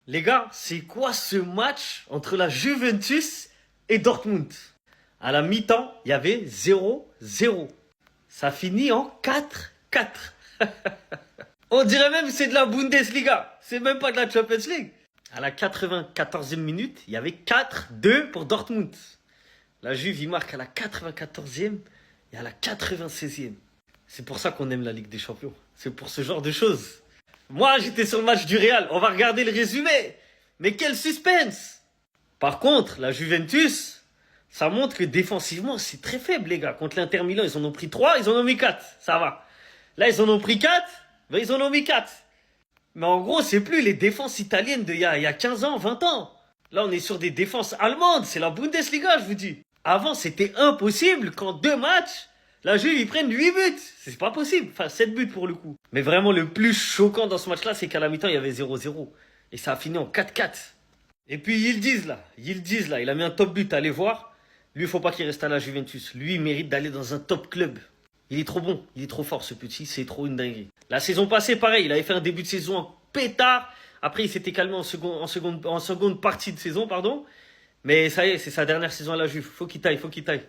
Les gars, c'est quoi ce match entre la Juventus et Dortmund? À la mi-temps, il y avait 0-0. Ça finit en 4-4. On dirait même que c'est de la Bundesliga. C'est même pas de la Champions League. À la 94e minute, il y avait 4-2 pour Dortmund. La Juve, il marque à la 94e et à la 96e. C'est pour ça qu'on aime la Ligue des Champions. C'est pour ce genre de choses. Moi, j'étais sur le match du Real. On va regarder le résumé. Mais quel suspense! Par contre, la Juventus, ça montre que défensivement, c'est très faible, les gars. Contre l'Inter Milan, ils en ont pris 3, ils en ont mis 4. Ça va. Là, ils en ont pris 4, ben, ils en ont mis 4. Mais en gros, c'est plus les défenses italiennes d'il y a 15 ans, 20 ans. Là, on est sur des défenses allemandes. C'est la Bundesliga, je vous dis. Avant, c'était impossible qu'en 2 matchs, la Juve, ils prennent 8 buts. C'est pas possible. Enfin, 7 buts pour le coup. Mais vraiment, le plus choquant dans ce match-là, c'est qu'à la mi-temps, il y avait 0-0. Et ça a fini en 4-4. Et puis, Yildiz, là, il a mis un top but. Allez voir. Lui, il faut pas qu'il reste à la Juventus. Lui, il mérite d'aller dans un top club. Il est trop bon. Il est trop fort, ce petit. C'est trop une dinguerie. La saison passée, pareil. Il avait fait un début de saison en pétard. Après, il s'était calmé en seconde partie de saison, pardon. Mais ça y est, c'est sa dernière saison à la Juve. Faut qu'il taille, faut qu'il taille.